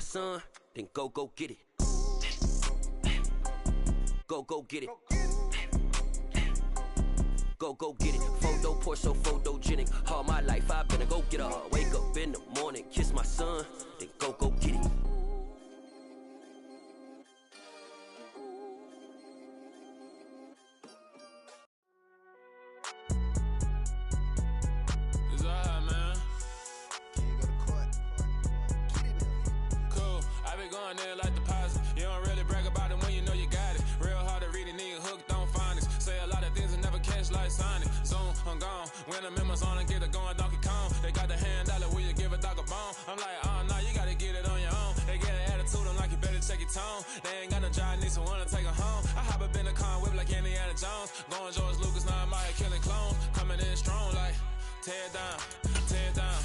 son, then go get it. Go get it. Go get it. Photo poor, so photogenic. All my life I've been a go getter. Wake up in the morning, kiss my son, then go get it. It's alright, man. Cool. I be going there like deposit. You don't really brag about it when you know you got it. Real hard to read a nigga hooked on phonics. Say a lot of things and never catch like Sonic. Zoom, I'm gone. When I'm in my zone and get it going Donkey Kong. They got the hand dollar, will you give a dog a bone? I'm like, oh no, you gotta get it on your own. They get an attitude, I'm like, you better check your tone. They ain't got no job, need someone to take her home. I hop up in the car, whip like Indiana Jones. Going George Lucas, now I'm out here killing clones. Coming in strong like, tear down, tear down,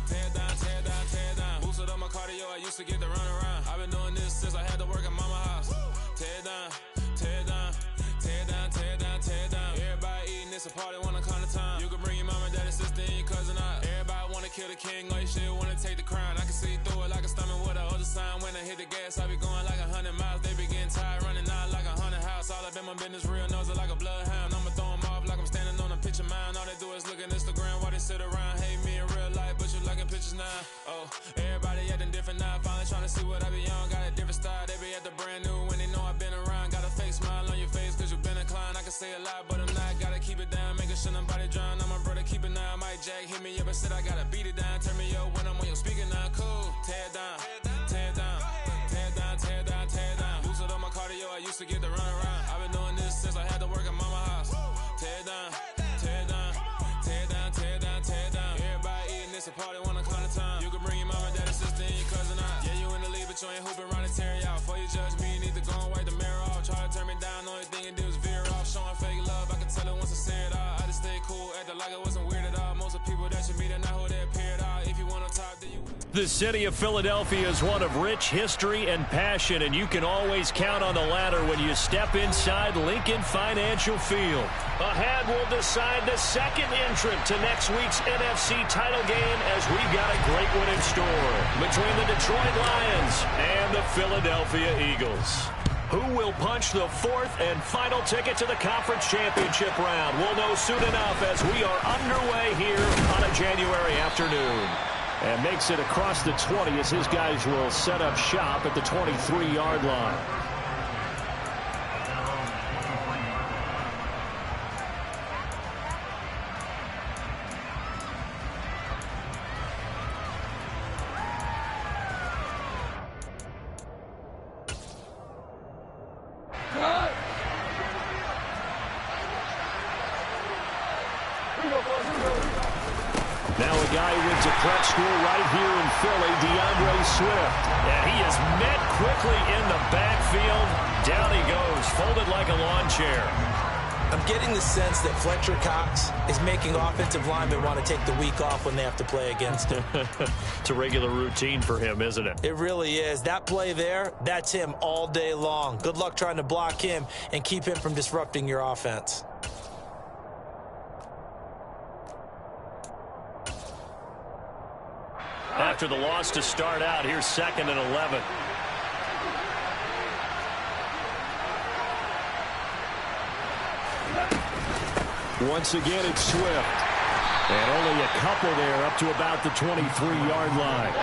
tear down, tear down, tear down. Boosted up my cardio, I used to get to run around. I've been doing this since I had to work at mama house. Tear down, tear down, tear down, tear down, tear down. Everybody eating, it's a party, wanna come to time. You can bring your mama, daddy, sister, and your cousin out. Everybody wanna kill the king, or you shit wanna take the crown. I can see through it like a stomach with a other sign. When I hit the gas, I be going like 100 miles. They be getting tired, running out like 100 house. All up in my business, real nose like a bloodhound. I'ma throw them off like I'm standing on a picture mound. All they do is look at Instagram while they sit around. Hate me in real life, but you liking pictures now. Oh, everybody acting different now. Finally trying to see what I be on. Got a different style, they be at the brand new when they know I've been around. Got a fake smile on your face cause you been inclined. I can say a lot, but I'm not. Gotta keep it down, making sure nobody drown. I'm my brother, keep it now. Mike Jack hit me up and said I gotta beat it down. Turn me up when I'm on your speaker now. Cool, tear down, tear down, tear down, tear down, tear down. Boosted up my cardio, I used to get to run around. I've been doing this since I had to work at mama house. Tear down, tear down, tear down, tear down, tear down. Everybody eating, it's a party, wanna come to time. You can bring your mama, daddy, sister, and your cousin out. Yeah, you in the league, but you ain't hooping around and tearing out. Before you judge me, you need to go and wipe the mirror off. Try to turn me down, only thing you do is veer off. Showing fake love, I can tell it once I say it all. I just stay cool, acting like it wasn't weird at all. Most of the people that you meet are not who they appear at all. If you wanna talk, then you... The city of Philadelphia is one of rich history and passion, and you can always count on the latter when you step inside Lincoln Financial Field. Ahead, we'll decide the second entrant to next week's NFC title game as we've got a great one in store between the Detroit Lions and the Philadelphia Eagles. Who will punch the fourth and final ticket to the conference championship round? We'll know soon enough as we are underway here on a January afternoon. And makes it across the 20 as his guys will set up shop at the 23-yard line. Now a guy who went to prep school right here in Philly, DeAndre Swift. And he is met quickly in the backfield. Down he goes, folded like a lawn chair. I'm getting the sense that Fletcher Cox is making offensive linemen want to take the week off when they have to play against him. It's a regular routine for him, isn't it? It really is. That play there, that's him all day long. Good luck trying to block him and keep him from disrupting your offense. After the loss to start out, here's 2nd and 11. Once again, it's Swift. And only a couple there up to about the 23-yard line.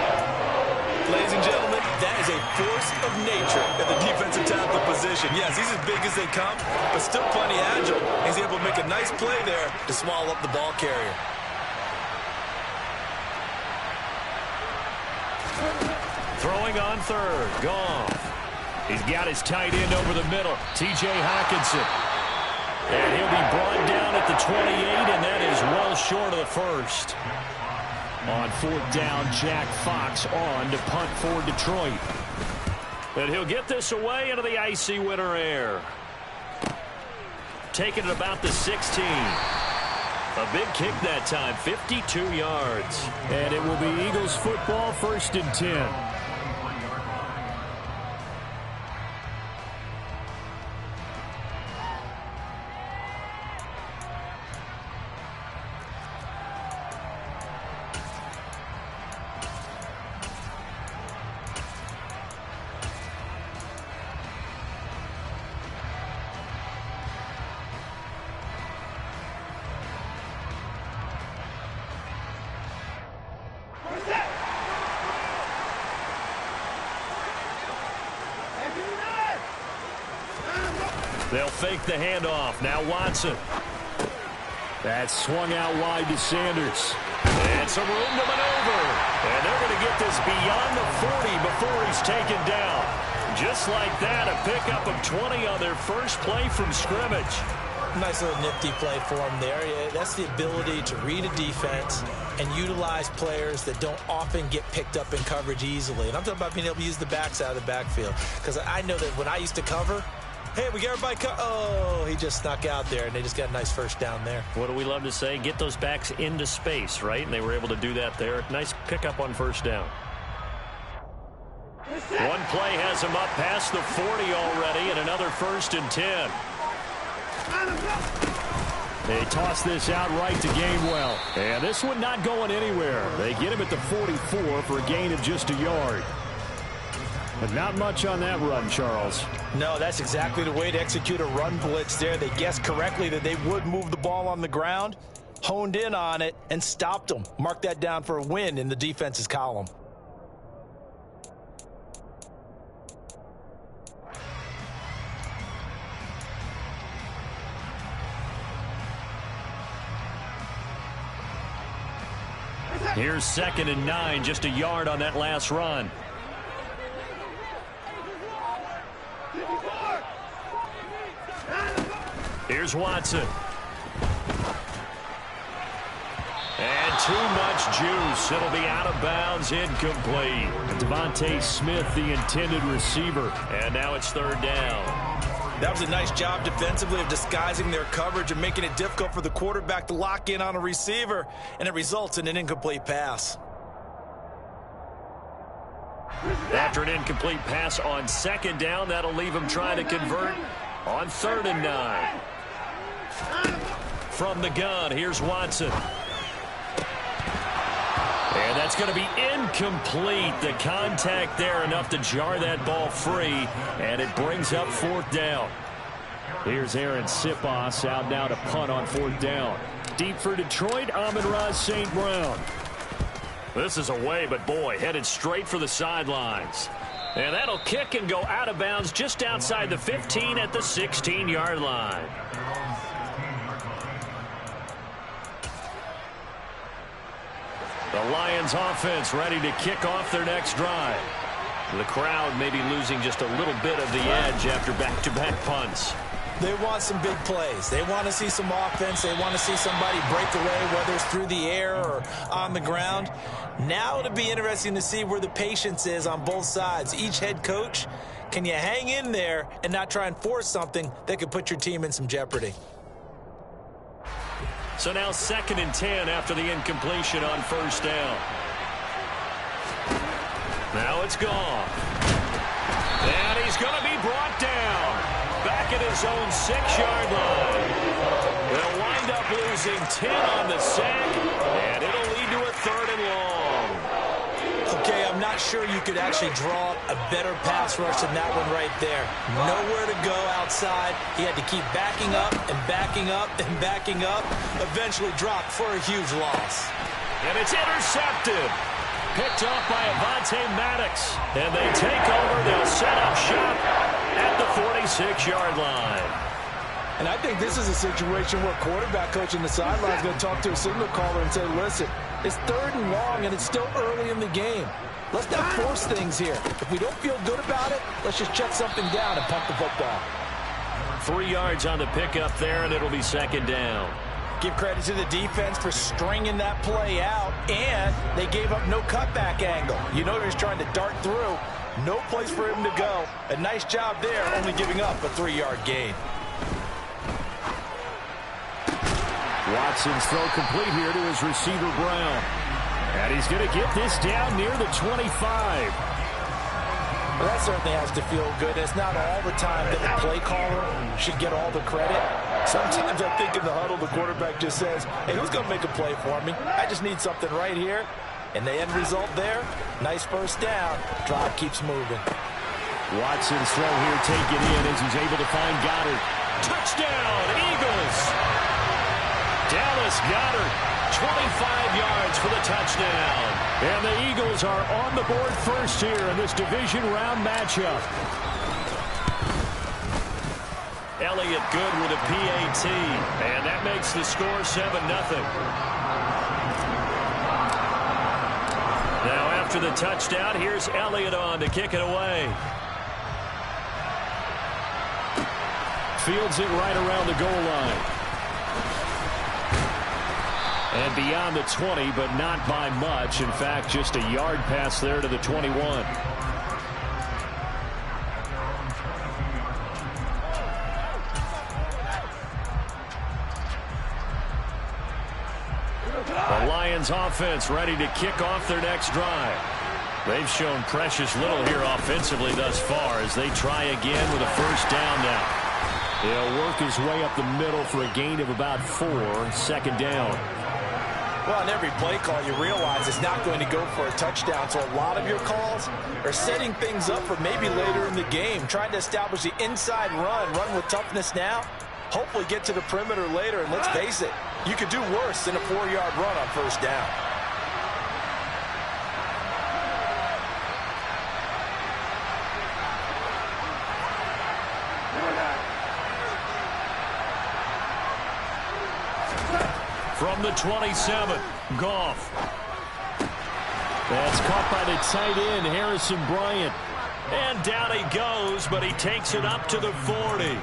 Ladies and gentlemen, that is a force of nature at the defensive tackle position. Yes, he's as big as they come, but still plenty agile. He's able to make a nice play there to swallow up the ball carrier. Throwing on third, Goff. He's got his tight end over the middle, T.J. Hockenson. And he'll be brought down at the 28, and that is well short of the first. On 4th down, Jack Fox on to punt for Detroit. And he'll get this away into the icy winter air. Taking it about the 16. A big kick that time, 52 yards. And it will be Eagles football, 1st and 10. They'll fake the handoff. Now Watson. That's swung out wide to Sanders. And some room to maneuver. And they're going to get this beyond the 40 before he's taken down. Just like that, a pickup of 20 on their first play from scrimmage. Nice little nifty play for him there. Yeah, that's the ability to read a defense and utilize players that don't often get picked up in coverage easily. And I'm talking about being able to use the backs out of the backfield. Because I know that when I used to cover, hey, we got everybody oh, he just snuck out there, and they just got a nice first down there. What do we love to say? Get those backs into space, right? And they were able to do that there. Nice pickup on first down. One play has him up past the 40 already, and another 1st and 10. They toss this out right to Gainwell. And this one not going anywhere. They get him at the 44 for a gain of just a yard. But not much on that run, Charles. No, that's exactly the way to execute a run blitz there. They guessed correctly that they would move the ball on the ground, honed in on it, and stopped them. Mark that down for a win in the defense's column. Here's 2nd and 9, just a yard on that last run. Here's Watson. And too much juice. It'll be out of bounds, incomplete. Devontae Smith, the intended receiver. And now it's 3rd down. That was a nice job defensively of disguising their coverage and making it difficult for the quarterback to lock in on a receiver, and it results in an incomplete pass. After an incomplete pass on 2nd down, that'll leave him trying to convert on 3rd and 9. From the gun, here's Watson. And that's going to be incomplete. The contact there enough to jar that ball free, and it brings up 4th down. Here's Aaron Sipos out now to punt on 4th down. Deep for Detroit, Amon-Ra St. Brown. This is away, but boy, headed straight for the sidelines. And that'll kick and go out of bounds just outside the 15 at the 16-yard line. The Lions offense ready to kick off their next drive. The crowd maybe losing just a little bit of the edge after back-to-back punts. They want some big plays. They want to see some offense. They want to see somebody break away, whether it's through the air or on the ground. Now it'll be interesting to see where the patience is on both sides. Each head coach, can you hang in there and not try and force something that could put your team in some jeopardy? So now 2nd and 10 after the incompletion on 1st down. Now it's gone. And he's going to be brought down. Back at his own 6-yard line. They'll wind up losing 10 on the sack, and it'll lead to a 3rd and long. Okay, I'm not sure you could actually draw a better pass rush than that one right there. Nowhere to go outside. He had to keep backing up and backing up and backing up. Eventually dropped for a huge loss. And it's intercepted. Picked off by Avonte Maddox. And they take over. They'll set up shop at the 46-yard line. And I think this is a situation where quarterback coach on the sideline is going to talk to a signal caller and say, listen, it's 3rd and long, and it's still early in the game. Let's not force things here. If we don't feel good about it, let's just check something down and pump the football. 3 yards on the pickup there, and it'll be 2nd down. Give credit to the defense for stringing that play out, and they gave up no cutback angle. You know they're just trying to dart through. No place for him to go. A nice job there, only giving up a 3-yard gain. Watson's throw complete here to his receiver, Brown. And he's going to get this down near the 25. Well, that certainly has to feel good. It's not all the time that the play caller should get all the credit. Sometimes I think in the huddle, the quarterback just says, hey, who's going to make a play for me? I just need something right here. And the end result there, nice first down. Drive keeps moving. Watson's throw here taken in as he's able to find Goddard. Touchdown, Eagles! Dallas Goddard, 25 yards for the touchdown. And the Eagles are on the board first here in this division round matchup. Elliott good with a PAT. And that makes the score 7-0. Now after the touchdown, here's Elliott on to kick it away. Fields it right around the goal line. And beyond the 20, but not by much. In fact, just a yard pass there to the 21. The Lions offense ready to kick off their next drive. They've shown precious little here offensively thus far as they try again with a first down now. He'll work his way up the middle for a gain of about 4, second down. Well, on every play call, you realize it's not going to go for a touchdown. So a lot of your calls are setting things up for maybe later in the game, trying to establish the inside run with toughness now, hopefully get to the perimeter later. And let's face it, you could do worse than a 4-yard run on first down. From the 27, Goff. That's caught by the tight end, Harrison Bryant. And down he goes, but he takes it up to the 40.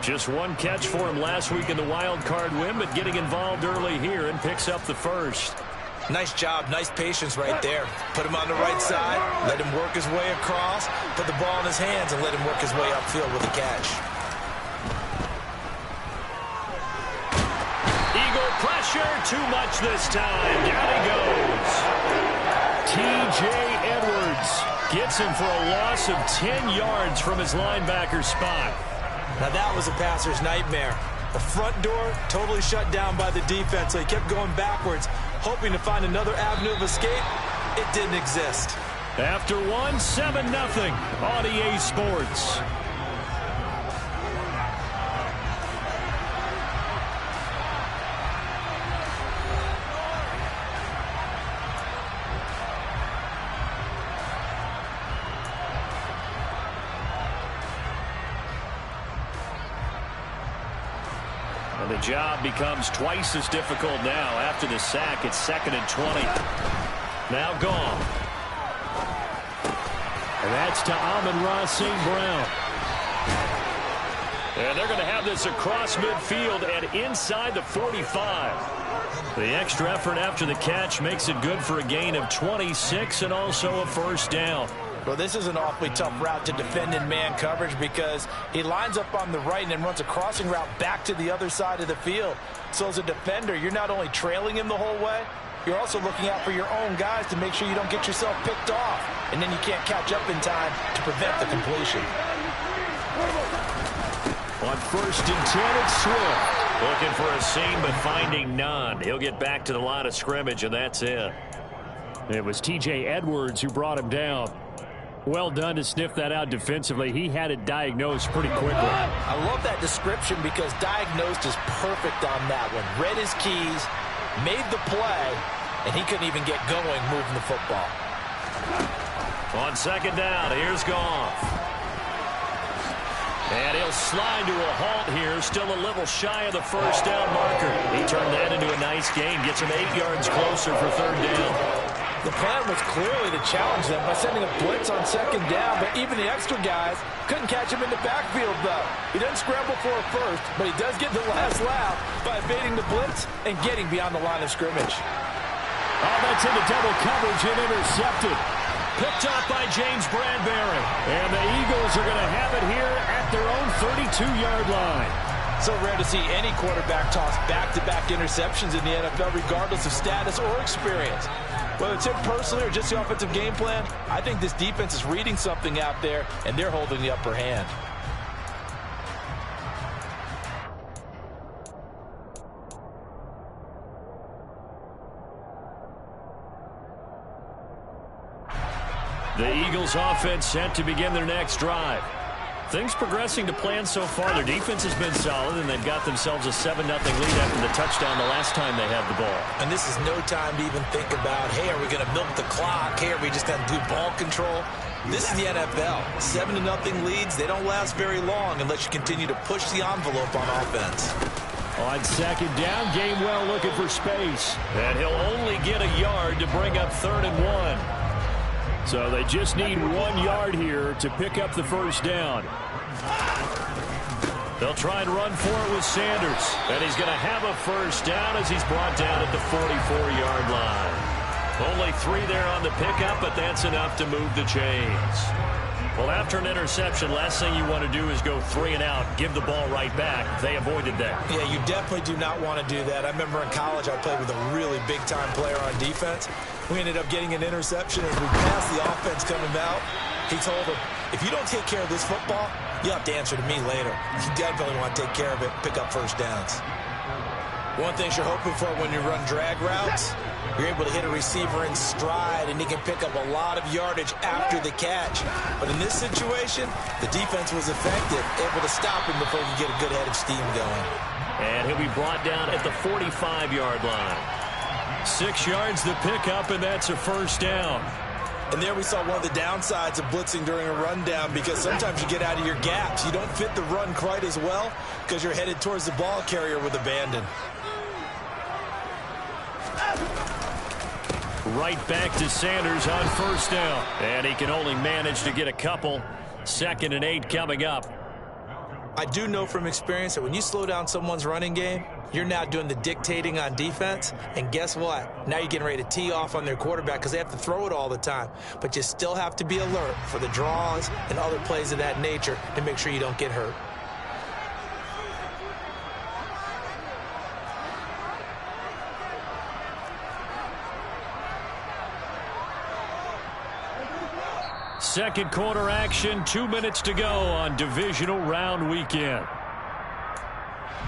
Just one catch for him last week in the wild card win, but getting involved early here and picks up the first. Nice job, nice patience right there. Put him on the right side, let him work his way across, put the ball in his hands, and let him work his way upfield with a catch. Pressure, too much this time. Down he goes. T.J. Edwards gets him for a loss of 10 yards from his linebacker spot. Now that was a passer's nightmare. The front door totally shut down by the defense, so he kept going backwards, hoping to find another avenue of escape. It didn't exist. After 7-0 on EA Sports. The job becomes twice as difficult now. After the sack, it's 2nd and 20. Now gone. And that's to Amon-Ra St. Brown. And they're going to have this across midfield and inside the 45. The extra effort after the catch makes it good for a gain of 26 and also a first down. Well, this is an awfully tough route to defend in man coverage because he lines up on the right and then runs a crossing route back to the other side of the field. So as a defender, you're not only trailing him the whole way, you're also looking out for your own guys to make sure you don't get yourself picked off. And then you can't catch up in time to prevent the completion. On 1st and 10, it's Swift. Looking for a seam, but finding none. He'll get back to the line of scrimmage, and that's it. It was T.J. Edwards who brought him down. Well done to sniff that out defensively. He had it diagnosed pretty quickly. I love that description because diagnosed is perfect on that one. Read his keys, made the play, and he couldn't even get going moving the football. On 2nd down, here's Goff. And he'll slide to a halt here, still a little shy of the first down marker. He turned that into a nice gain, gets him 8 yards closer for 3rd down. The plan was clearly to challenge them by sending a blitz on 2nd down, but even the extra guys couldn't catch him in the backfield, though. He doesn't scramble for a first, but he does get the last laugh by evading the blitz and getting beyond the line of scrimmage. Oh, that's into double coverage and intercepted. Picked up by James Bradbury. And the Eagles are going to have it here at their own 32-yard line. So rare to see any quarterback toss back-to-back interceptions in the NFL, regardless of status or experience. Whether it's him personally or just the offensive game plan, I think this defense is reading something out there, and they're holding the upper hand. The Eagles offense set to begin their next drive. Things progressing to plan so far. Their defense has been solid, and they've got themselves a 7-0 lead after the touchdown the last time they had the ball. And this is no time to even think about, hey, are we going to milk the clock? Hey, are we just going to do ball control? This is the NFL. 7-0 leads, they don't last very long unless you continue to push the envelope on offense. On second down, Gainwell looking for space. And he'll only get a yard to bring up 3rd and 1. So they just need 1 yard here to pick up the first down. They'll try and run for it with Sanders. And he's going to have a first down as he's brought down at the 44-yard line. Only 3 there on the pickup, but that's enough to move the chains. Well, after an interception, last thing you want to do is go 3 and out, give the ball right back. They avoided that. Yeah, you definitely do not want to do that. I remember in college I played with a really big-time player on defense. We ended up getting an interception as we passed the offense coming out. He told him, if you don't take care of this football, you'll have to answer to me later. You definitely want to take care of it, pick up first downs. One thing you're hoping for when you run drag routes, you're able to hit a receiver in stride, and he can pick up a lot of yardage after the catch. But in this situation, the defense was effective, able to stop him before he could get a good head of steam going. And he'll be brought down at the 45-yard line. 6 yards the pickup, and that's a first down. And there we saw one of the downsides of blitzing during a rundown, because sometimes you get out of your gaps. You don't fit the run quite as well because you're headed towards the ball carrier with abandon. Right back to Sanders on first down. And he can only manage to get a couple. 2nd and 8 coming up. I do know from experience that when you slow down someone's running game, you're now doing the dictating on defense. And guess what? Now you're getting ready to tee off on their quarterback because they have to throw it all the time. But you still have to be alert for the draws and other plays of that nature to make sure you don't get hurt. Second quarter action, 2 minutes to go on divisional round weekend.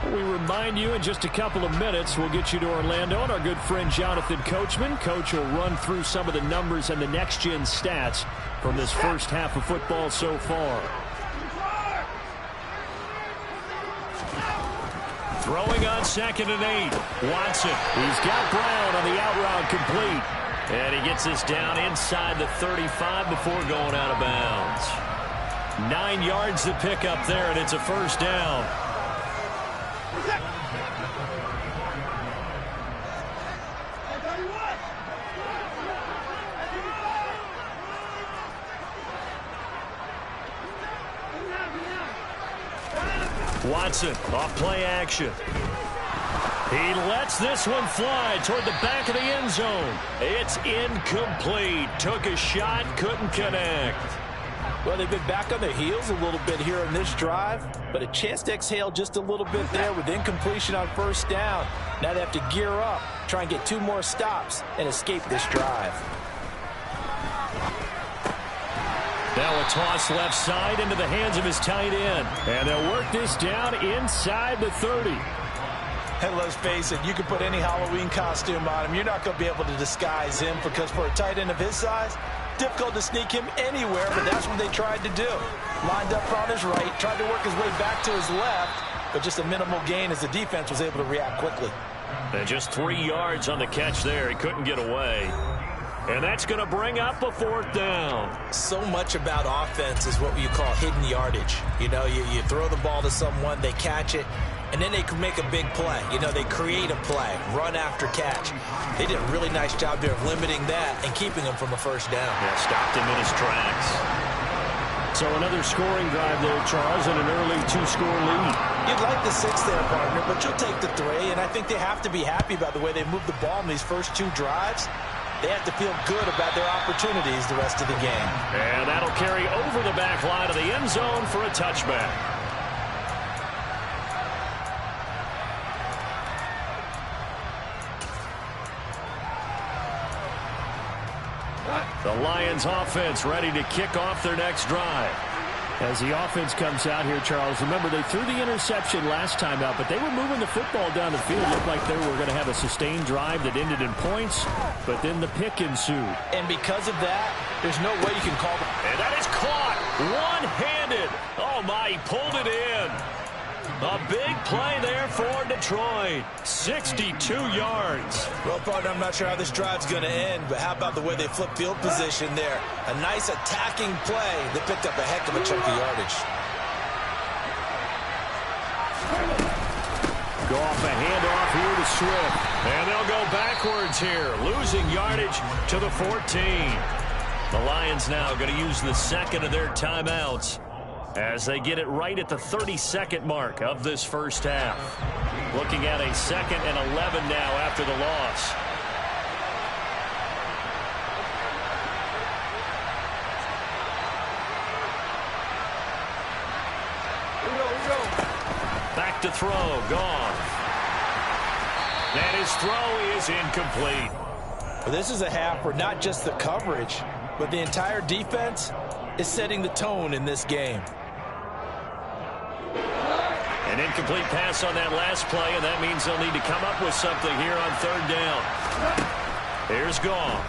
We remind you in just a couple of minutes we'll get you to Orlando and our good friend Jonathan Coachman. Coach will run through some of the numbers and the next-gen stats from this first half of football so far. Throwing on 2nd and 8. Watson. He's got Brown on the out route complete. And he gets this down inside the 35 before going out of bounds. 9 yards to pick up there, and it's a first down. Watson off play action. He lets this one fly toward the back of the end zone. It's incomplete. Took a shot, couldn't connect. Well, they've been back on their heels a little bit here in this drive, but a chance to exhale just a little bit there with incompletion on first down. Now they have to gear up, try and get 2 more stops, and escape this drive. Now a toss left side into the hands of his tight end. And they'll work this down inside the 30. And let's face it, you can put any Halloween costume on him. You're not going to be able to disguise him because for a tight end of his size, difficult to sneak him anywhere, but that's what they tried to do. Lined up on his right, tried to work his way back to his left, but just a minimal gain as the defense was able to react quickly. And just 3 yards on the catch there. He couldn't get away. And that's going to bring up a 4th down. So much about offense is what you call hidden yardage. You know, you throw the ball to someone, they catch it, and then they can make a big play. You know, they create a play, run after catch. They did a really nice job there of limiting that and keeping him from a first down. Yeah, stopped him in his tracks. So another scoring drive there, Charles, and an early 2-score lead. You'd like the 6 there, partner, but you'll take the 3, and I think they have to be happy about the way they moved the ball in these first 2 drives. They have to feel good about their opportunities the rest of the game. And that'll carry over the back line of the end zone for a touchback. The Lions offense ready to kick off their next drive. As the offense comes out here, Charles, remember they threw the interception last time out, but they were moving the football down the field. Looked like they were going to have a sustained drive that ended in points, but then the pick ensued. And because of that, there's no way you can call them. And that is caught one-handed. Oh, my, he pulled it in. A big play there for Detroit. 62 yards. Well, partner, I'm not sure how this drive's going to end, but how about the way they flip field position there? A nice attacking play that picked up a heck of a chunk of yardage. Go off a handoff here to Swift. And they'll go backwards here, losing yardage to the 14. The Lions now going to use the second of their timeouts as they get it right at the 32nd mark of this first half. Looking at a 2nd and 11 now after the loss. Back to throw, gone. And his throw is incomplete. Well, this is a half where not just the coverage, but the entire defense is setting the tone in this game. An incomplete pass on that last play, and that means they'll need to come up with something here on 3rd down. Here's Goff.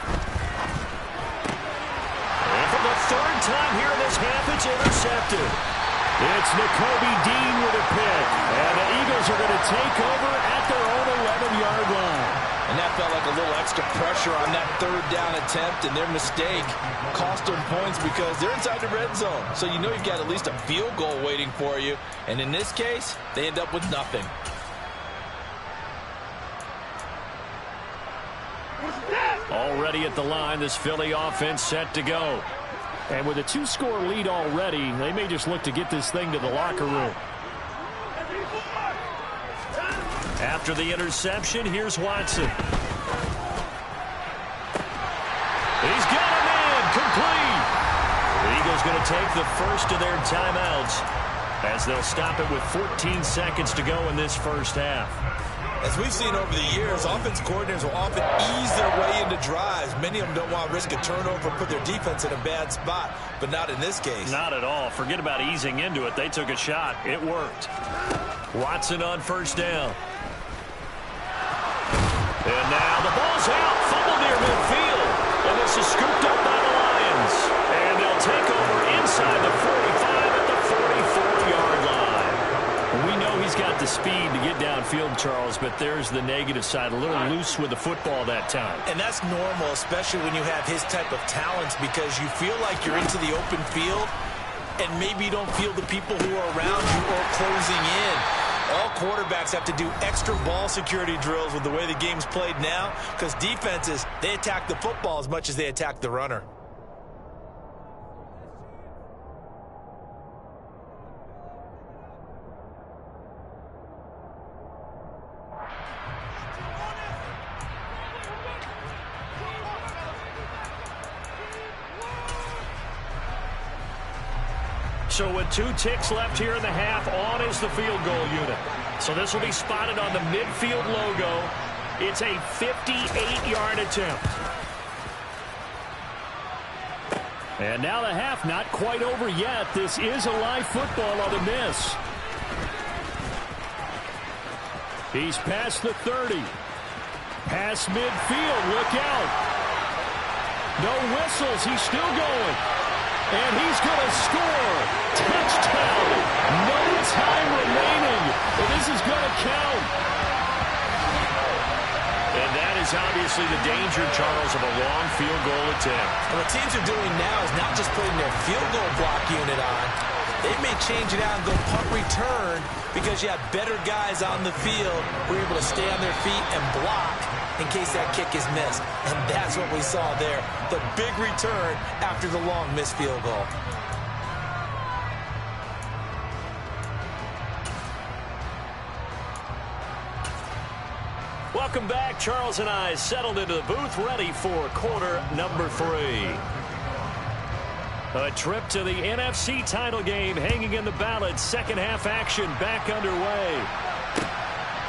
And for the 3rd time here in this half, it's intercepted. It's Nakobe Dean with a pick. And the Eagles are going to take over at their own 11-yard line. And that felt like a little extra pressure on that 3rd down attempt, and their mistake cost them points because they're inside the red zone. So you know you've got at least a field goal waiting for you. And in this case, they end up with nothing. Already at the line, this Philly offense set to go. And with a 2-score lead already, they may just look to get this thing to the locker room. After the interception, here's Watson. He's got a man, complete. The Eagles going to take the first of their timeouts as they'll stop it with 14 seconds to go in this first half. As we've seen over the years, offense coordinators will often ease their way into drives. Many of them don't want to risk a turnover, put their defense in a bad spot, but not in this case. Not at all. Forget about easing into it. They took a shot. It worked. Watson on 1st down. And now the ball's out, fumbled near midfield. And this is scooped up by the Lions. And they'll take over inside the 45 at the 44-yard line. We know he's got the speed to get downfield, Charles, but there's the negative side. A little loose with the football that time. And that's normal, especially when you have his type of talents, because you feel like you're into the open field, and maybe you don't feel the people who are around you or closing in. All quarterbacks have to do extra ball security drills with the way the game's played now, because defenses, they attack the football as much as they attack the runner. So with 2 ticks left here in the half, on is the field goal unit. So this will be spotted on the midfield logo. It's a 58-yard attempt. And now the half not quite over yet. This is a live football on the miss. He's past the 30. Past midfield, look out. No whistles, he's still going. And he's going to score. Touchdown. No time remaining. But this is going to count. And that is obviously the danger, Charles, of a long field goal attempt. And what teams are doing now is not just putting their field goal block unit on. They may change it out and go punt return because you have better guys on the field who are able to stay on their feet and block in case that kick is missed. And that's what we saw there. The big return after the long missed field goal. Welcome back. Charles and I settled into the booth, ready for quarter number 3. A trip to the NFC title game hanging in the balance. Second half action back underway.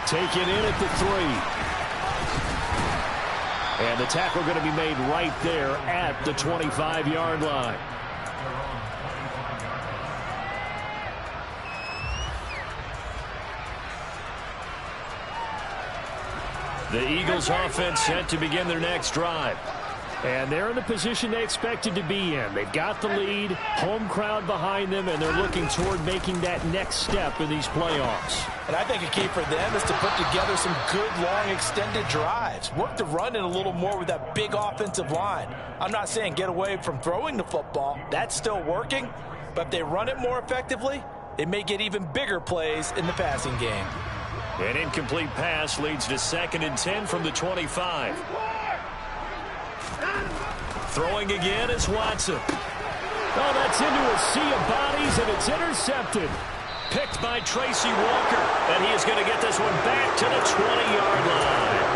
Taken in at the 3. And the tackle going to be made right there at the 25-yard line. The Eagles offense set to begin their next drive. And they're in the position they expected to be in. They've got the lead, home crowd behind them, and they're looking toward making that next step in these playoffs. And I think a key for them is to put together some good, long, extended drives. Work the run in a little more with that big offensive line. I'm not saying get away from throwing the football. That's still working. But if they run it more effectively, they may get even bigger plays in the passing game. An incomplete pass leads to 2nd and 10 from the 25. Throwing again is Watson. Oh, that's into a sea of bodies, and it's intercepted. Picked by Tracy Walker, and he is going to get this one back to the 20-yard line.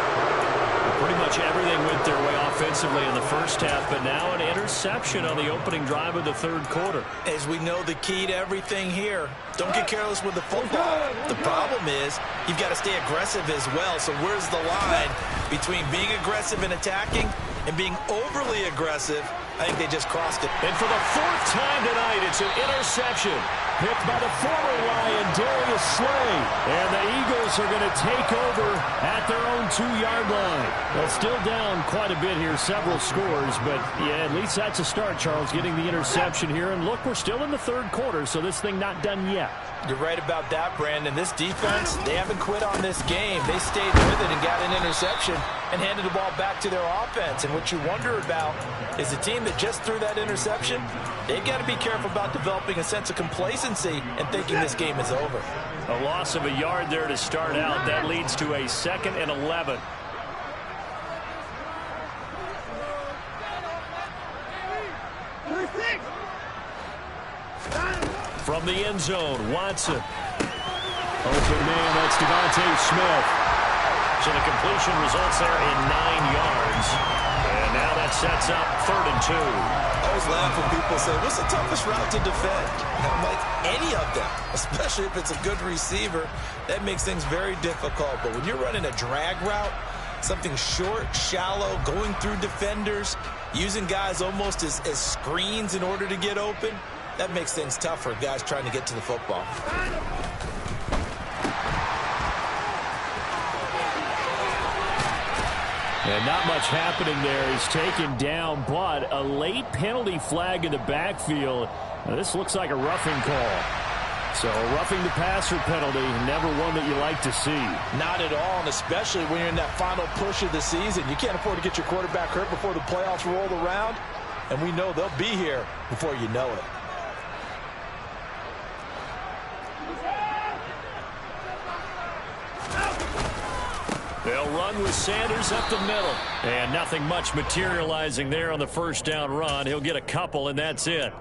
Pretty much everything went their way offensively in the first half, but now an interception on the opening drive of the third quarter. As we know, the key to everything here, don't get careless with the football. The problem is you've got to stay aggressive as well. So where's the line between being aggressive and attacking and being overly aggressive? I think they just crossed it. And for the 4th time tonight, it's an interception. Picked by the former Lion, Darius Slay. And the Eagles are going to take over at their own 2-yard line. Well, still down quite a bit here, several scores. But, yeah, at least that's a start, Charles, getting the interception here. And, look, we're still in the third quarter, so this thing not done yet. You're right about that, Brandon. This defense, they haven't quit on this game. They stayed with it and got an interception and handed the ball back to their offense. And what you wonder about is the team that just threw that interception, they've got to be careful about developing a sense of complacency and thinking this game is over. A loss of a yard there to start out. That leads to a 2nd and 11. From the end zone, Watson. Open man, that's Devontae Smith. So the completion results there in 9 yards. And now that sets up 3rd and 2. I always laugh when people say, what's the toughest route to defend? And I'm like, any of them, especially if it's a good receiver. That makes things very difficult. But when you're running a drag route, something short, shallow, going through defenders, using guys almost as screens in order to get open, that makes things tough for guys trying to get to the football. And not much happening there. He's taken down, but a late penalty flag in the backfield. Now, this looks like a roughing call. So a roughing the passer penalty, never one that you like to see. Not at all, and especially when you're in that final push of the season. You can't afford to get your quarterback hurt before the playoffs roll around, and we know they'll be here before you know it. They'll run with Sanders up the middle. And nothing much materializing there on the first down run. He'll get a couple, and that's it.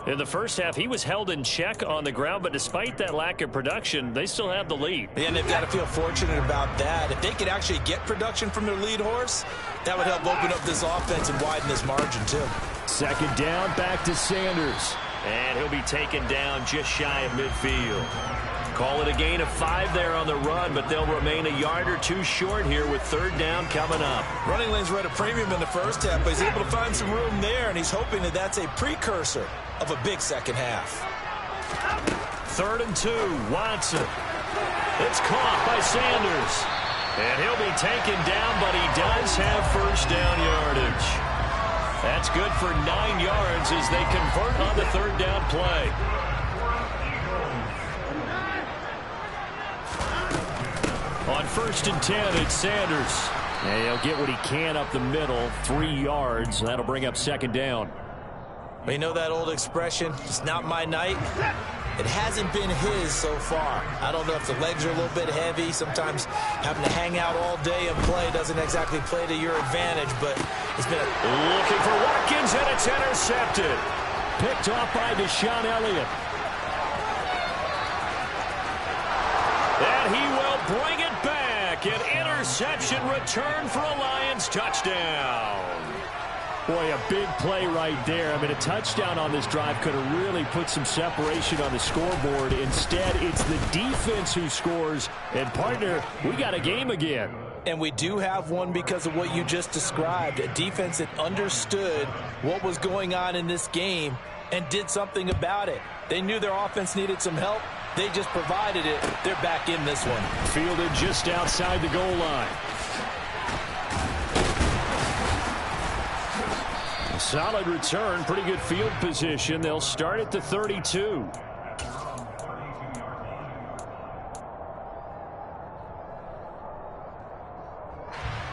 In the first half, he was held in check on the ground, but despite that lack of production, they still have the lead. And they've got to feel fortunate about that. If they could actually get production from their lead horse, that would help open up this offense and widen this margin, too. 2nd down, back to Sanders. And he'll be taken down just shy of midfield. Call it a gain of 5 there on the run, but they'll remain a yard or 2 short here with 3rd down coming up. Running lanes were at a premium in the first half, but he's able to find some room there, and he's hoping that that's a precursor of a big second half. 3rd and 2, Watson. It's caught by Sanders. And he'll be taken down, but he does have first down yardage. That's good for 9 yards as they convert on the 3rd down play. On 1st and 10, it's Sanders. And he'll get what he can up the middle, 3 yards. That'll bring up 2nd down. Well, you know that old expression, it's not my night? It hasn't been his so far. I don't know if the legs are a little bit heavy. Sometimes having to hang out all day and play doesn't exactly play to your advantage, but it's been looking for Watkins, and it's intercepted. Picked off by Deshaun Elliott. And he will bring it back. An interception return for a Lions touchdown. Boy, a big play right there. I mean, a touchdown on this drive could have really put some separation on the scoreboard. Instead, it's the defense who scores. And, partner, we got a game again. And we do have one because of what you just described. A defense that understood what was going on in this game and did something about it. They knew their offense needed some help. They just provided it. They're back in this one. Fielded just outside the goal line. Solid return, pretty good field position. They'll start at the 32.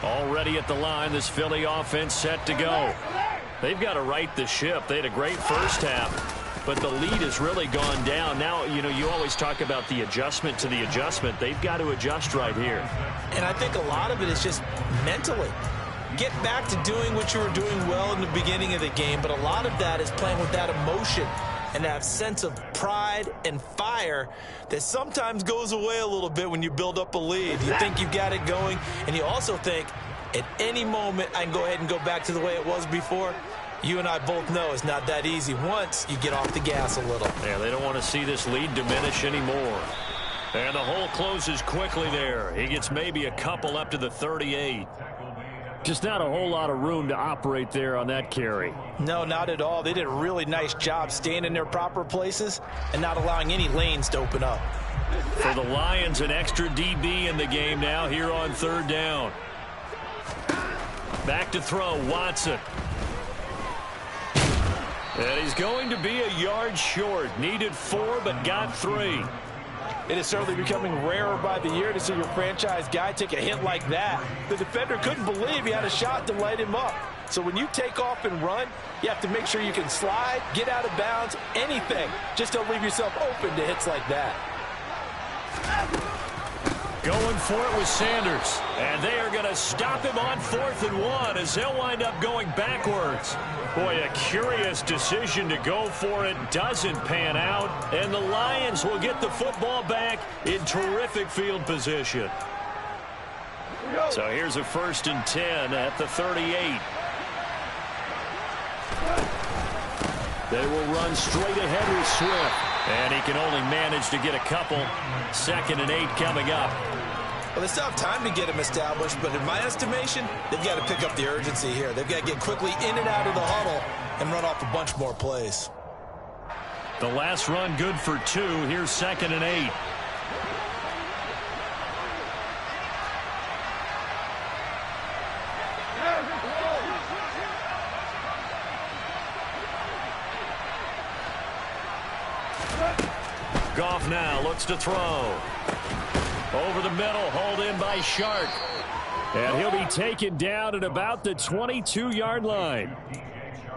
Already at the line, this Philly offense set to go. They've got to right the ship. They had a great first half, but the lead has really gone down. Now, you know, you always talk about the adjustment to the adjustment. They've got to adjust right here. And I think a lot of it is just mentally. Get back to doing what you were doing well in the beginning of the game, but a lot of that is playing with that emotion and that sense of pride and fire that sometimes goes away a little bit when you build up a lead. You think you've got it going, and you also think at any moment I can go ahead and go back to the way it was before. You and I both know it's not that easy once you get off the gas a little. Yeah, they don't want to see this lead diminish anymore. And the hole closes quickly there. He gets maybe a couple up to the 38. Just not a whole lot of room to operate there on that carry. No, not at all. They did a really nice job staying in their proper places and not allowing any lanes to open up. For the Lions, an extra DB in the game now here on third down. Back to throw, Watson. And he's going to be a yard short. Needed 4, but got 3. It is certainly becoming rarer by the year to see your franchise guy take a hit like that. The defender couldn't believe he had a shot to light him up. So when you take off and run, you have to make sure you can slide, get out of bounds, anything. Just don't leave yourself open to hits like that. Going for it with Sanders. And they are going to stop him on 4th and 1 as they'll wind up going backwards. Boy, a curious decision to go for it. Doesn't pan out. And the Lions will get the football back in terrific field position. So here's a 1st and 10 at the 38. They will run straight ahead with Swift. And he can only manage to get a couple. 2nd and 8 coming up. Well, they still have time to get him established, but in my estimation, they've got to pick up the urgency here. They've got to get quickly in and out of the huddle and run off a bunch more plays. The last run good for 2. Here's 2nd and 8. Goff now looks to throw. Over the middle, hauled in by Shark. And he'll be taken down at about the 22-yard line.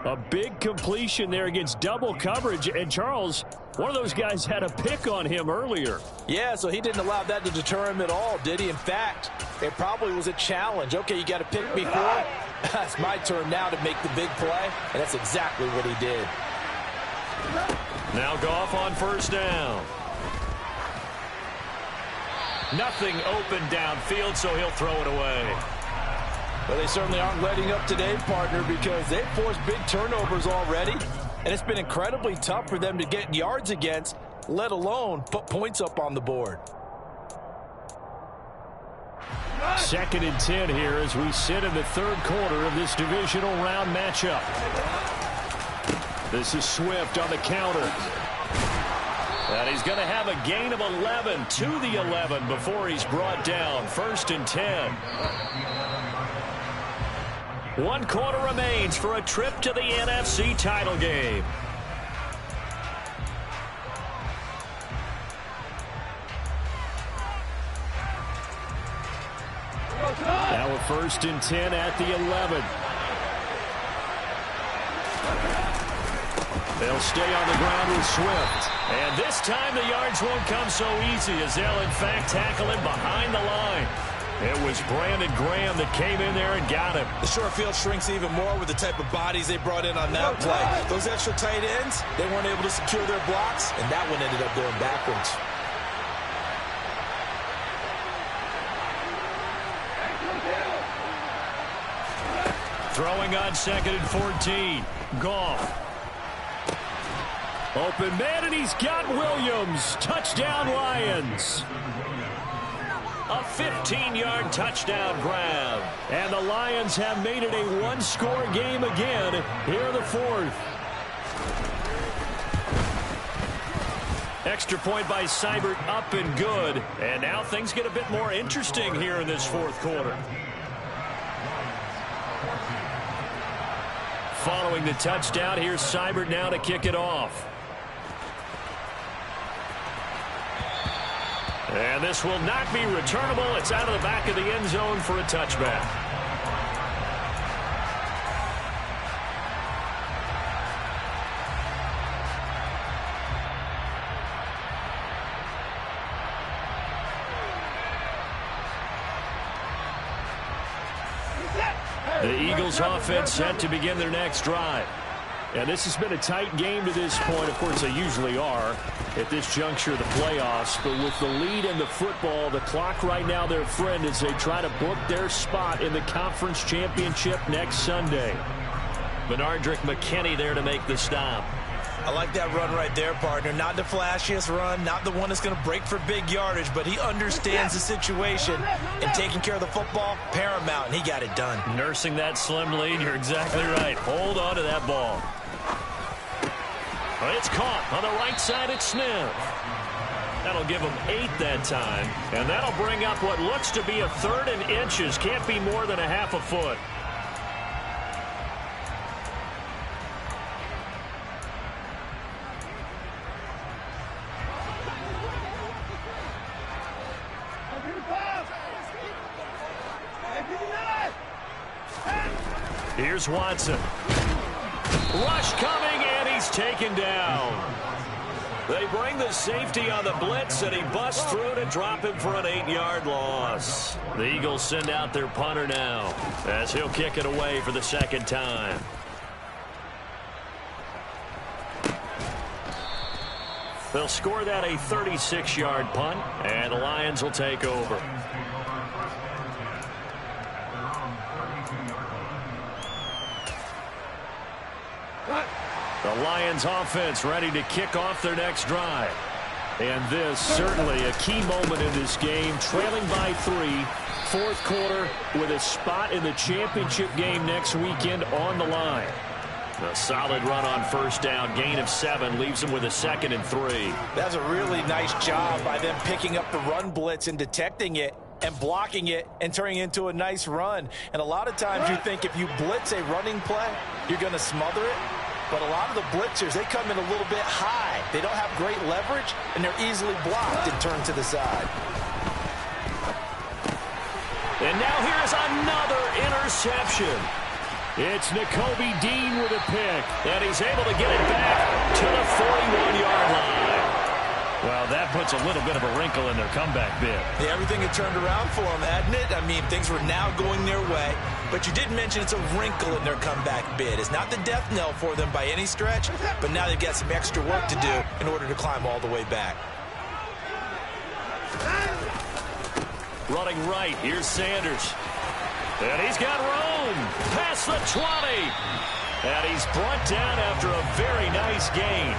A big completion there against double coverage. And Charles, one of those guys had a pick on him earlier. Yeah, so he didn't allow that to deter him at all, did he? In fact, it probably was a challenge. Okay, you got a pick before. It's my turn now to make the big play. And that's exactly what he did. Now Goff on 1st down. Nothing open downfield, so he'll throw it away. Well, they certainly aren't letting up today, partner, because they've forced big turnovers already, and it's been incredibly tough for them to get yards against, let alone put points up on the board. 2nd and 10 here as we sit in the 3rd quarter of this divisional round matchup. This is Swift on the counter. And he's going to have a gain of 11 to the 11 before he's brought down. 1st and 10. 1 quarter remains for a trip to the NFC title game. Now a 1st and 10 at the 11. They'll stay on the ground with Swift. And this time the yards won't come so easy as they'll in fact tackle him behind the line. It was Brandon Graham that came in there and got him. The short field shrinks even more with the type of bodies they brought in on that play. Those extra tight ends, they weren't able to secure their blocks, and that one ended up going backwards. Throwing on 2nd and 14. Goff. Open man, and he's got Williams. Touchdown, Lions. A 15-yard touchdown grab. And the Lions have made it a 1-score game again here in the 4th. Extra point by Seibert, up and good. And now things get a bit more interesting here in this 4th quarter. following the touchdown. Here's Seibert now to kick it off. And this will not be returnable. It's out of the back of the end zone for a touchback. The Eagles offense set to begin their next drive. And this has been a tight game to this point. Of course, they usually are at this juncture of the playoffs. But with the lead in the football, the clock right now their friend as they try to book their spot in the conference championship next Sunday. Benardrick McKinney there to make the stop. I like that run right there, partner. Not the flashiest run, not the one that's going to break for big yardage, but he understands the situation, and taking care of the football, paramount, and he got it done. Nursing that slim lead, you're exactly right. Hold on to that ball. It's caught on the right side at Smith. That'll give him 8 that time, and that'll bring up what looks to be a 3rd and inches. Can't be more than a half a foot. Here's Watson. Rush coming, and he's taken down. They bring the safety on the blitz, and he busts through to drop him for an 8-yard loss. The Eagles send out their punter now as he'll kick it away for the 2nd time. They'll score that a 36-yard punt, and the Lions will take over. The Lions offense ready to kick off their next drive. And this certainly a key moment in this game. Trailing by 3, 4th quarter with a spot in the championship game next weekend on the line. A solid run on 1st down. Gain of 7 leaves them with a 2nd and 3. That's a really nice job by them picking up the run blitz and detecting it and blocking it and turning it into a nice run. And a lot of times you think if you blitz a running play, you're going to smother it. But a lot of the blitzers, they come in a little bit high. They don't have great leverage, and they're easily blocked and turned to the side. And now here's another interception. It's Nakobe Dean with a pick, and he's able to get it back to the 41-yard line. Well, that puts a little bit of a wrinkle in their comeback bid. Yeah, everything had turned around for them, hadn't it? I mean, things were now going their way. But you did mention it's a wrinkle in their comeback bid. It's not the death knell for them by any stretch, but now they've got some extra work to do in order to climb all the way back. Running right, here's Sanders. And he's got room past the 20. And he's brought down after a very nice gain.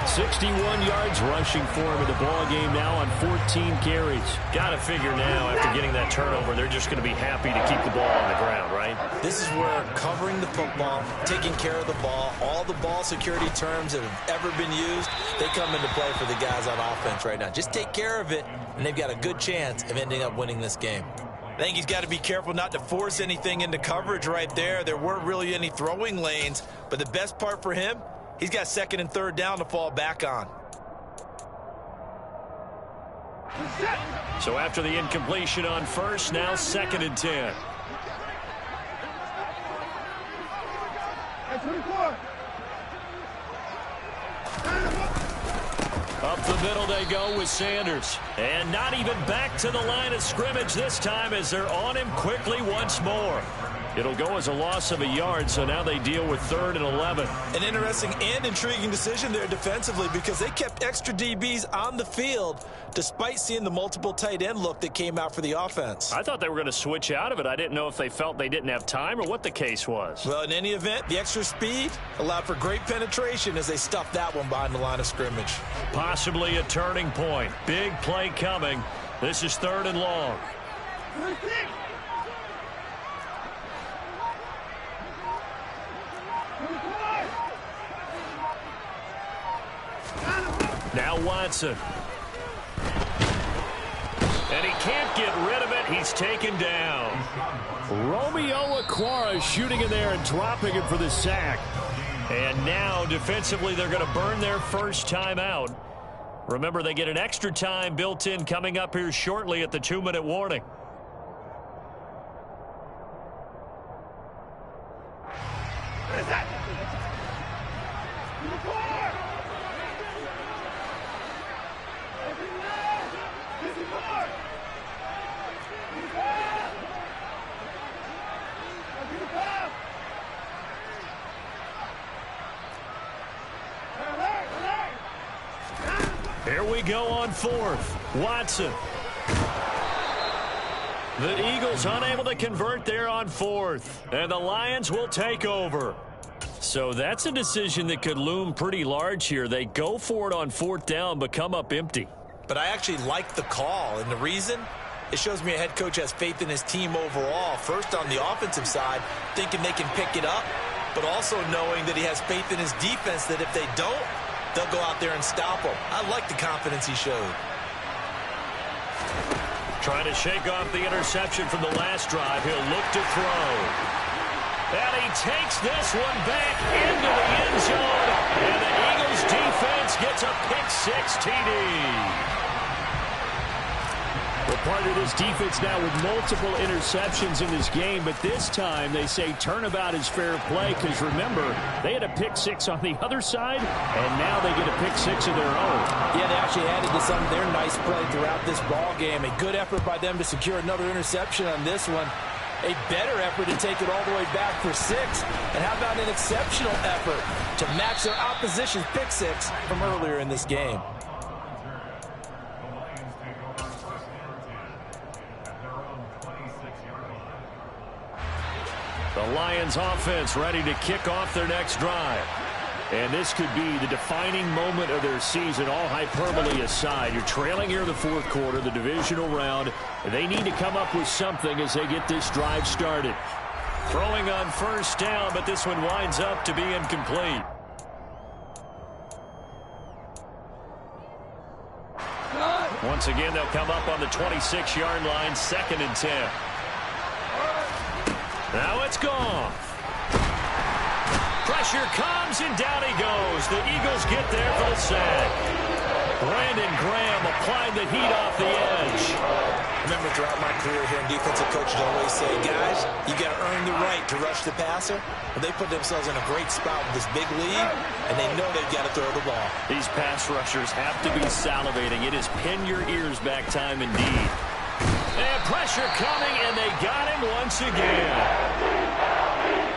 61 yards rushing for him in the ball game now on 14 carries. Got to figure now after getting that turnover, they're just going to be happy to keep the ball on the ground, right? This is where covering the football, taking care of the ball, all the ball security terms that have ever been used, they come into play for the guys on offense right now. Just take care of it, and they've got a good chance of ending up winning this game. I think he's got to be careful not to force anything into coverage right there. There weren't really any throwing lanes, but the best part for him, he's got 2nd and 3rd down to fall back on. So after the incompletion on 1st, now 2nd and 10. Up the middle they go with Sanders. And not even back to the line of scrimmage this time as they're on him quickly once more. It'll go as a loss of a yard, so now they deal with 3rd and 11. An interesting and intriguing decision there defensively because they kept extra DBs on the field despite seeing the multiple tight end look that came out for the offense. I thought they were going to switch out of it. I didn't know if they felt they didn't have time or what the case was. Well, in any event, the extra speed allowed for great penetration as they stuffed that one behind the line of scrimmage. Possibly a turning point. Big play coming. This is 3rd and long. Now Watson. And he can't get rid of it. He's taken down. Romeo Okwara shooting in there and dropping him for the sack. And now, defensively, they're going to burn their first time out. Remember, they get an extra time built in coming up here shortly at the 2-minute warning. Here we go on fourth. Watson. The Eagles unable to convert there on fourth. And the Lions will take over. So that's a decision that could loom pretty large here. They go for it on fourth down, but come up empty. But I actually like the call. And the reason? It shows me a head coach has faith in his team overall. First on the offensive side, thinking they can pick it up, but also knowing that he has faith in his defense that if they don't, they'll go out there and stop them. I like the confidence he showed. Trying to shake off the interception from the last drive. He'll look to throw. And he takes this one back into the end zone. And the Eagles defense gets a pick-6 TD. Well, part of this defense now with multiple interceptions in this game, but this time they say turnabout is fair play because, remember, they had a pick-6 on the other side, and now they get a pick-6 of their own. Yeah, they actually added to some of their nice play throughout this ball game. A good effort by them to secure another interception on this one. A better effort to take it all the way back for 6. And how about an exceptional effort to match their opposition's pick-6 from earlier in this game. The Lions offense ready to kick off their next drive. And this could be the defining moment of their season, all hyperbole aside. You're trailing here in the fourth quarter, the divisional round. They need to come up with something as they get this drive started. Throwing on first down, but this one winds up to be incomplete. Once again, they'll come up on the 26-yard line, 2nd and 10. Now it's gone. Pressure comes, and down he goes. The Eagles get there for the sack. Brandon Graham applying the heat off the edge. Remember, throughout my career here in defensive coaches always say, guys, you got to earn the right to rush the passer. But they put themselves in a great spot with this big lead, and they know they've got to throw the ball. These pass rushers have to be salivating. It is pin your ears back time indeed. And pressure coming, and they got him once again.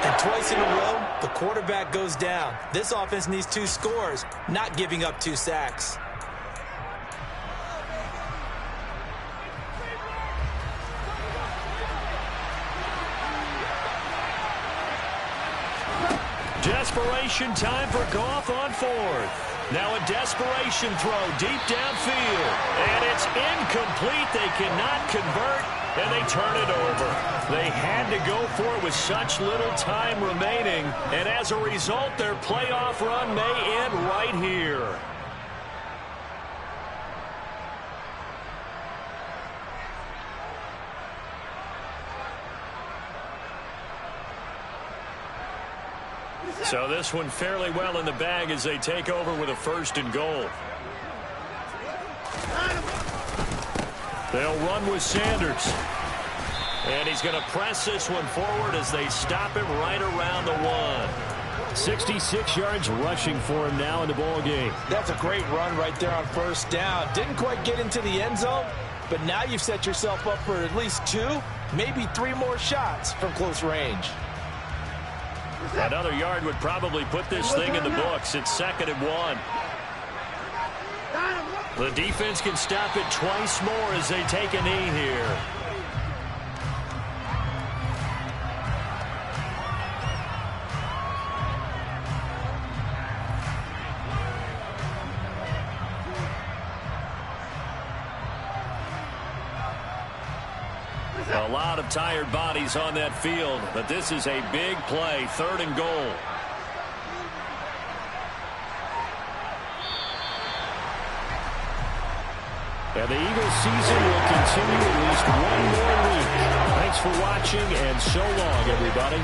And twice in a row, the quarterback goes down. This offense needs 2 scores, not giving up 2 sacks. Desperation time for Goff on fourth. Now a desperation throw deep downfield. And it's incomplete. They cannot convert, and they turn it over. They had to go for it with such little time remaining. And as a result, their playoff run may end right here. So this one fairly well in the bag as they take over with a 1st and goal. They'll run with Sanders. And he's going to press this one forward as they stop him right around the 1. 66 yards rushing for him now in the ball game. That's a great run right there on first down. Didn't quite get into the end zone, but now you've set yourself up for at least 2, maybe 3 more shots from close range. Another yard would probably put this thing in the books. It's 2nd and 1. The defense can stop it twice more as they take a knee here. A lot of tired bodies on that field, but this is a big play, 3rd and goal. And the Eagles season will continue at least one more week. Thanks for watching, and so long, everybody.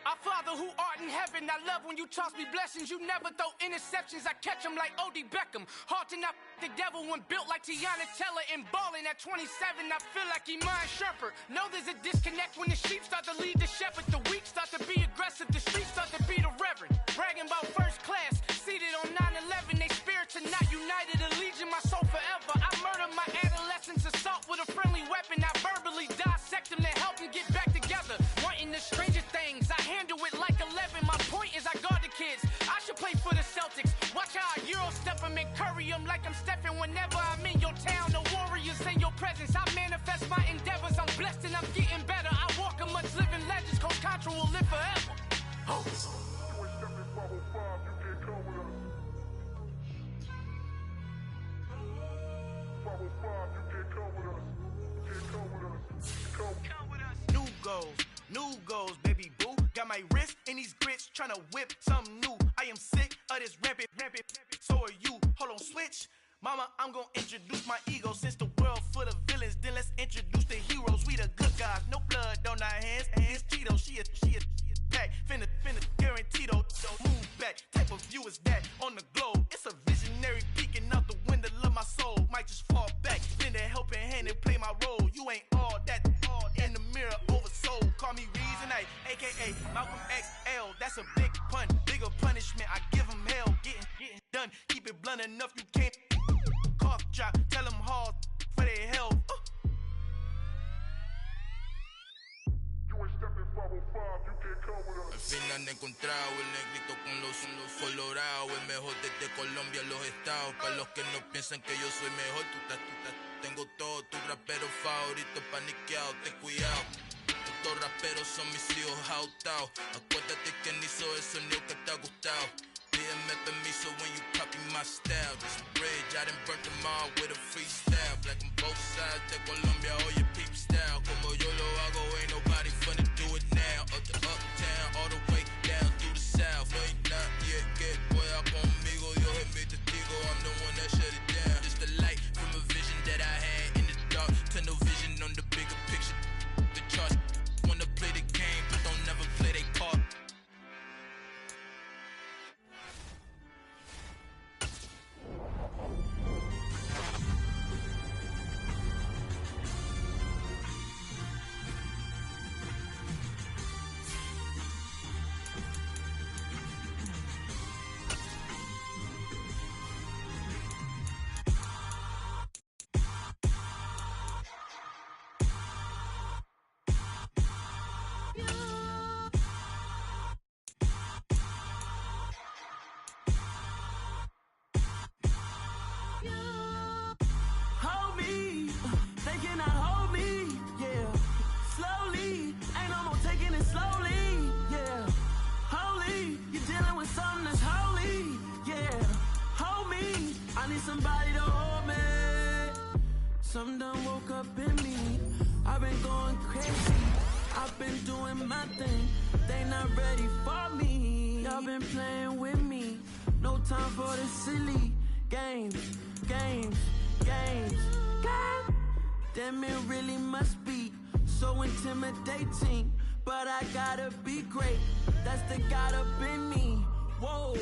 Our Father who art in heaven, I love when you toss me blessings. You never throw interceptions, I catch them like O.D. Beckham. Hard to not the devil when built like Tiana Teller and balling at 27. I feel like Iman Shumpert. Know there's a disconnect when the sheep start to lead the shepherd. The weak start to be aggressive, the streets start to be the reverend. Bragging about first class, seated on 9/11. They spirits are not united, a legion, my soul forever. I murder my adolescence, assault with a friendly weapon. I verbally dissect them to help them get back together. Wanting the stranger things, I handle it like 11. My point is I guard the kids. I should play for the Celtics. Watch how I Euro step them and curry them like I'm Stephen. Whenever I'm in your town, the Warriors in your presence. I manifest my endeavors. I'm blessed and I'm getting better. I walk amongst living legends. Coach Contra will live forever. Oh. New goals, baby boo. Got my wrist in these grits, tryna whip something new. I am sick of this rampant. So are you. Hold on, switch. Mama, I'm gonna introduce my ego. Since the world full of villains, then let's introduce the heroes. We the good guys, no blood on our hands. Hands Cheeto, she a pack. Finna, guaranteed though. Move back. Type of view is that on the globe? It's a visionary peeking out the window of my soul. Might just fall back, lend a helping hand and play my role. You ain't all that in the mirror oversold. Call me Reason A, aka Malcolm XL. That's a big pun, bigger punishment. I give him hell, getting done. Keep it blunt enough, you can't cough drop. Tell them hard for their health. Al fin han encontrado el negrito con los colorados, el mejor desde Colombia a los estados. Para los que no piensan que yo soy mejor, tengo todo, tu rapero favorito paniqueado, ten cuidado. Estos raperos son mis hijos adoptados. Acuérdate quién hizo el sonido que te ha gustado. Pídeme permiso when you copy my style. This bridge, I done burnt them all with a freestyle. Black on both sides de Colombia, oye peep style. Como yo lo hago, ain't nobody finna do it now. Up to uptown, all the way down through the south. No ain't nadie que pueda conmigo, Dios es mi testigo. I'm the one that shut it down. Just the light from a vision that I had in the dark. Tunnel vision on the bigger picture. The charts wanna play the game, but don't never play their part. Hold me, they cannot hold me, yeah. Slowly, ain't no more taking it slowly, yeah. Holy, you're dealing with something that's holy, yeah. Hold me, I need somebody to hold me. Something done woke up in me, I've been going crazy. I've been doing my thing, they not ready for me. Y'all been playing with me, no time for the silly games. Damn, it really must be so intimidating. But I gotta be great, that's the God up in me. Whoa.